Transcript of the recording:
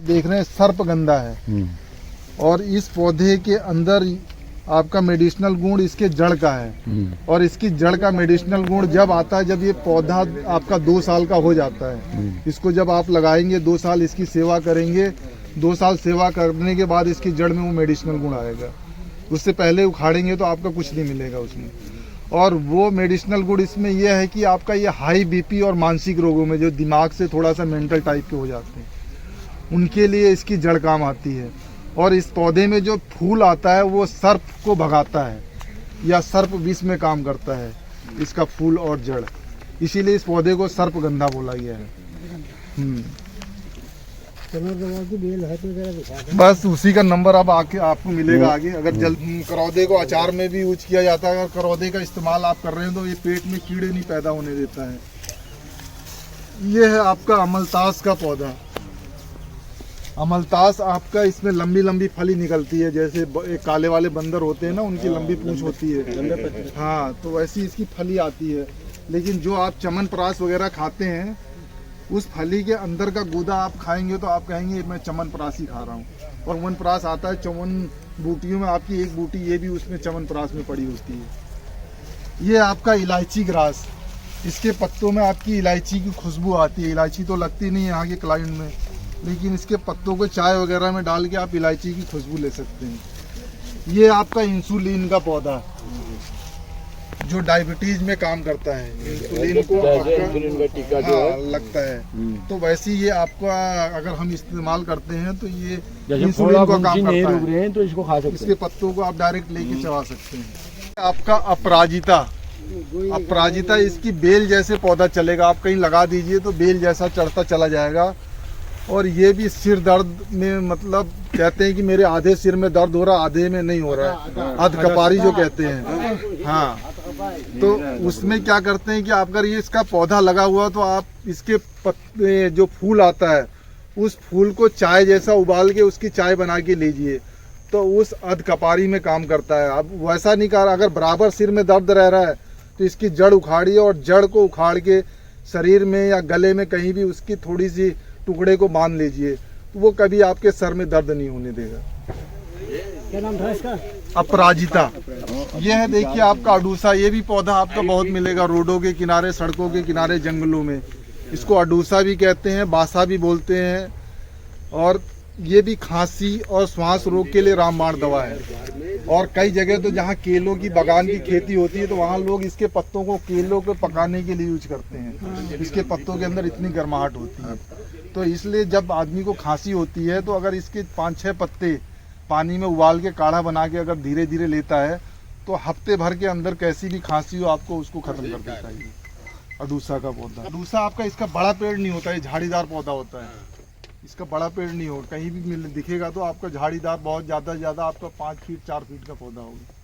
देख रहे हैं सर्पगंधा है और इस पौधे के अंदर आपका मेडिसिनल गुण इसके जड़ का है और इसकी जड़ का मेडिसिनल गुण जब आता है जब ये पौधा आपका 2 साल का हो जाता है। इसको जब आप लगाएंगे 2 साल इसकी सेवा करेंगे, 2 साल सेवा करने के बाद इसकी जड़ में वो मेडिसिनल गुण आएगा। उससे पहले उखाड़ेंगे तो आपका कुछ नहीं मिलेगा उसमें। और वो मेडिसिनल गुण इसमें यह है कि आपका ये हाई बीपी और मानसिक रोगों में जो दिमाग से थोड़ा सा मेंटल टाइप के हो जाते हैं उनके लिए इसकी जड़ काम आती है। और इस पौधे में जो फूल आता है वो सर्प को भगाता है या सर्प विष में काम करता है इसका फूल और जड़, इसीलिए इस पौधे को सर्पगंधा बोला गया है। बस उसी का नंबर अब आके आपको मिलेगा आगे। अगर जल्द करौदे को अचार में भी यूज किया जाता है। अगर करौदे का इस्तेमाल आप कर रहे हैं तो ये पेट में कीड़े नहीं पैदा होने देता है। ये है आपका अमलतास का पौधा। अमलतास आपका इसमें लंबी लंबी फली निकलती है, जैसे काले वाले बंदर होते हैं ना उनकी लंबी पूंछ होती है। हाँ, तो वैसी इसकी फली आती है। लेकिन जो आप चमनप्राश वगैरह खाते हैं उस फली के अंदर का गूदा आप खाएंगे तो आप कहेंगे मैं चमनप्राश ही खा रहा हूँ। और वनप्राश आता है, चवन बूटियों में आपकी एक बूटी ये भी उसमें चमनप्राश में पड़ी होती है। ये आपका इलायची ग्रास, इसके पत्तों में आपकी इलायची की खुशबू आती है। इलायची तो लगती नहीं है यहाँ के क्लाइमेट में, लेकिन इसके पत्तों को चाय वगैरह में डाल के आप इलायची की खुशबू ले सकते हैं। ये आपका इंसुलिन का पौधा जो डायबिटीज में काम करता है। इंसुलिन को का टीका जो लगता है तो वैसे ये आपका अगर हम इस्तेमाल करते हैं तो ये इंसुलिन का काम करता है। तो इसको खा सकते हैं। इसके पत्तों को आप डायरेक्ट लेके चबा सकते हैं। आपका अपराजिता, अपराजिता इसकी बेल जैसे पौधा चलेगा, आप कहीं लगा दीजिए तो बेल जैसा चढ़ता चला जाएगा। और ये भी सिर दर्द में, मतलब कहते हैं कि मेरे आधे सिर में दर्द हो रहा आधे में नहीं हो रहा है, अधकपारी जो कहते हैं। हाँ, तो उसमें क्या करते हैं कि आप अगर ये इसका पौधा लगा हुआ तो आप इसके पत्ते जो फूल आता है उस फूल को चाय जैसा उबाल के उसकी चाय बना के लीजिए तो उस अधकपारी में काम करता है। अब वैसा नहीं कर, अगर बराबर सिर में दर्द रह रहा है तो इसकी जड़ उखाड़िए और जड़ को उखाड़ के शरीर में या गले में कहीं भी उसकी थोड़ी सी टुकड़े को बांध लीजिए तो वो कभी आपके सर में दर्द नहीं होने देगा। क्या नाम था इसका? अपराजिता। ये है देखिए आपका अडूसा। ये भी पौधा आपका बहुत मिलेगा रोडों के किनारे, सड़कों के किनारे, जंगलों में। इसको अडूसा भी कहते हैं, बासा भी बोलते हैं। और ये भी खांसी और श्वास रोग के लिए रामबाण दवा है। और कई जगह तो जहाँ केलों की बागान की खेती होती है तो वहाँ लोग इसके पत्तों को केलों को पकाने के लिए यूज करते हैं। इसके पत्तों के अंदर इतनी गर्माहट होती है तो इसलिए जब आदमी को खांसी होती है तो अगर इसके 5-6 पत्ते पानी में उबाल के काढ़ा बना के अगर धीरे धीरे लेता है तो हफ्ते भर के अंदर कैसी भी खांसी हो आपको उसको खत्म कर देता है। अडूसा का पौधा। अडूसा आपका इसका बड़ा पेड़ नहीं होता है, झाड़ीदार पौधा होता है। इसका बड़ा पेड़ नहीं होगा, कहीं भी दिखेगा तो आपका झाड़ीदार बहुत ज़्यादा आपका 5 फीट 4 फीट का पौधा होगा।